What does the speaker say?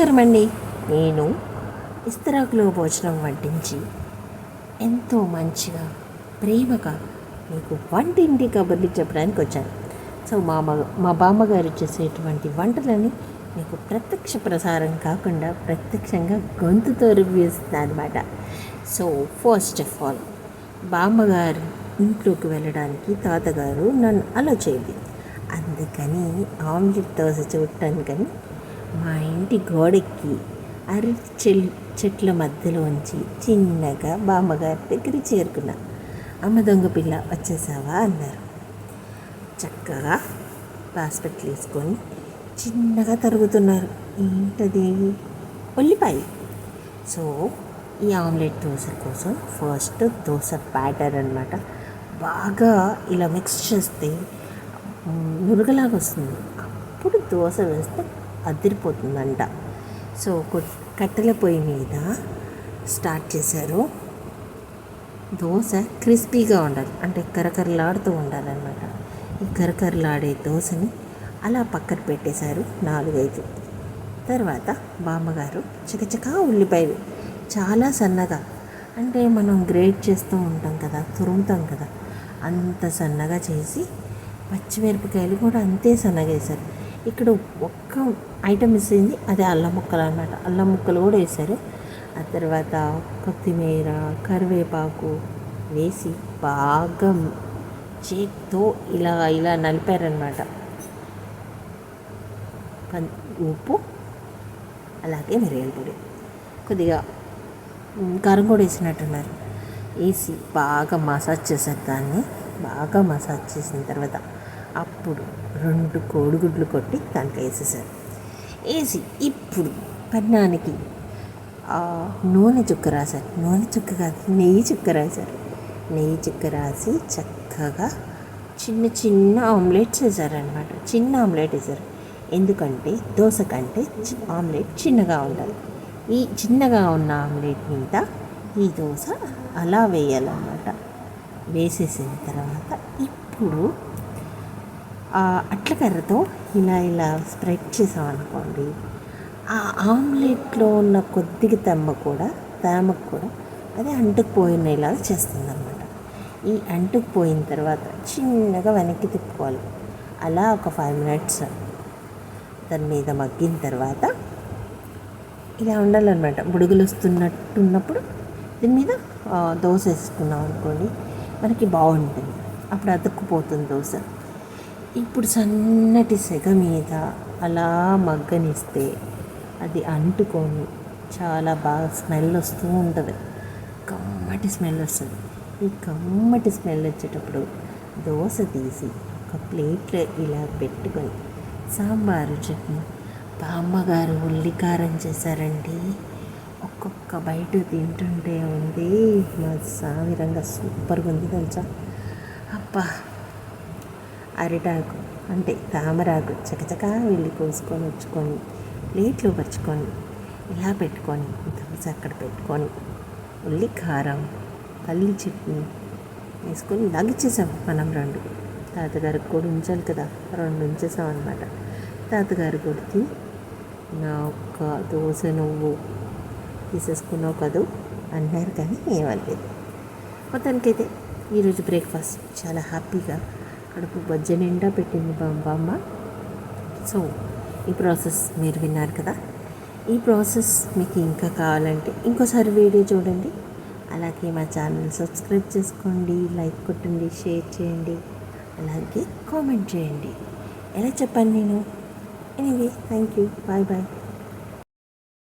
నమస్కారం అండి. నేను ఇస్తరాకులో భోజనం వడ్డించి ఎంతో మంచిగా ప్రేమగా మీకు వంటింటి కబుర్లు చెప్పడానికి వచ్చాను. సో మా బామ్మగారు చేసేటువంటి వంటలని మీకు ప్రత్యక్ష ప్రసారం కాకుండా ప్రత్యక్షంగా గొంతుతో రివ్యూ ఇస్తున్నాను అనమాట. సో ఫస్ట్ ఆఫ్ ఆల్, బామ్మగారు ఇంట్లోకి వెళ్ళడానికి తాతగారు నన్ను అలో చేయదు. అందుకని ఆమ్లెట్ దోశ చూడటానికని మా ఇంటి గోడెక్కి అరటి చెట్ల మధ్యలోంచి చిన్నగా బామ్మగారి దగ్గర చేరుకున్నా. అమ్మ దొంగ పిల్ల వచ్చేసావా అన్నారు. చక్కగా బాస్కెట్లు వేసుకొని చిన్నగా తరుగుతున్నారు. ఏంటది? ఉల్లిపాయ. సో ఈ ఆమ్లెట్ దోశ కోసం ఫస్ట్ దోశ బ్యాటర్ అనమాట బాగా ఇలా మిక్స్ చేస్తే నురగలాగా వస్తుంది. అప్పుడు దోశ వేస్తే అదిరిపోతుందంట. సో కట్టెల పొయ్యి మీద స్టార్ట్ చేశారు. దోశ క్రిస్పీగా ఉండాలి, అంటే కరకరలాడుతూ ఉండాలన్నమాట. ఈ కరకరలాడే దోశని అలా పక్కన పెట్టేశారు 4-5. తర్వాత బామ్మగారు చకచకా ఉల్లిపాయలు చాలా సన్నగా, అంటే మనం గ్రేట్ చేస్తూ ఉంటాం కదా, తురుముతాం కదా, అంత సన్నగా చేసి పచ్చిమిరపకాయలు కూడా అంతే సన్నగా వేశారు. ఇక్కడ ఒక్క ఐటమ్ వేసింది, అదే అల్లం ముక్కలు అన్నమాట. అల్లం ముక్కలు కూడా వేశారు. ఆ తర్వాత కొత్తిమీర, కరివేపాకు వేసి బాగా చేత్తో ఇలా ఇలా నలిపారనమాట. ఉప్పు, అలాగే మిరియాల పొడి, కొద్దిగా కారం కూడా వేసినట్టున్నారు. వేసి బాగా మసాజ్ చేశారు. దాన్ని బాగా మసాజ్ చేసిన తర్వాత అప్పుడు 2 కోడిగుడ్లు కొట్టి దాంట్లో వేసేసారు. వేసి ఇప్పుడు పన్నానికి నూనె చుక్క రాశారు. నూనె చుక్క కాదు, నెయ్యి చుక్క రాశారు. నెయ్యి చుక్క రాసి చక్కగా చిన్న చిన్న ఆమ్లెట్స్ వేసారనమాట. చిన్న ఆమ్లెట్ వేసారు. ఎందుకంటే దోశ కంటే ఆమ్లెట్ చిన్నగా ఉండాలి. ఈ చిన్నగా ఉన్న ఆమ్లెట్ మీద ఈ దోశ అలా వేయాలన్నమాట. వేసేసిన తర్వాత ఇప్పుడు అట్లకర్రతో ఇలా ఇలా స్ప్రెడ్ చేసామనుకోండి, ఆ ఆమ్లెట్లో ఉన్న కొద్దిగా తేమకు కూడా అది అంటుకుపోయినలా చేస్తుందన్నమాట. ఈ అంటుకుపోయిన తర్వాత చిన్నగా వెనక్కి తిప్పుకోవాలి. అలా ఒక 5 minutes దాని మీద మగ్గిన తర్వాత ఇలా ఉండాలన్నమాట. బుడుగులు వస్తున్నట్టున్నప్పుడు దీని మీద దోశ వేసుకున్నాం అనుకోండి, మనకి బాగుంటుంది. అప్పుడు అతుక్కుపోతుంది దోశ. ఇప్పుడు సన్నటి సెగ మీద అలా మగ్గనిస్తే అది అంటుకొని చాలా బాగా స్మెల్ వస్తూ ఉంటుంది. కమ్మటి స్మెల్ వస్తుంది. ఈ కమ్మటి స్మెల్ వచ్చేటప్పుడు దోశ తీసి ఒక ప్లేట్లో ఇలా పెట్టుకొని సాంబారు చట్నీ, బామ్మగారు ఉల్లికారం చేశారండి. ఒక్కొక్క బయట తింటుంటే ఉంది మా సామిరంగా సూపర్గా ఉంది తెలుసా. అబ్బా, అరిటాకు అంటే తామరాకు చకచకా వెళ్ళి కోసుకొని వచ్చుకొని ప్లేట్లో పరుచుకొని ఇలా పెట్టుకొని దోశ అక్కడ పెట్టుకొని ఉల్లికారం, పల్లి చట్నీ వేసుకొని లాగిచ్చేసాం మనం 2. తాతగారికి కూడా ఉంచాలి కదా, 2 ఉంచేసాం అనమాట. తాతగారు కొడితే నా ఒక్క దోశ నువ్వు తీసేసుకున్నావు కదూ అన్నారు, కానీ ఏమనలేదు. మొత్తానికైతే ఈరోజు బ్రేక్ఫాస్ట్ చాలా హ్యాపీగా కడుపు బజ్జ నిండా పెట్టింది బామ్మ. సో ఈ ప్రాసెస్ మీరు విన్నారు కదా. ఈ ప్రాసెస్ మీకు ఇంకా కావాలంటే ఇంకోసారి వీడియో చూడండి. అలాగే మా ఛానల్ సబ్స్క్రైబ్ చేసుకోండి, లైక్ కొట్టండి, షేర్ చేయండి, అలాగే కామెంట్ చేయండి. ఎలా చెప్పాను నేను? Anyway, thank you, bye bye.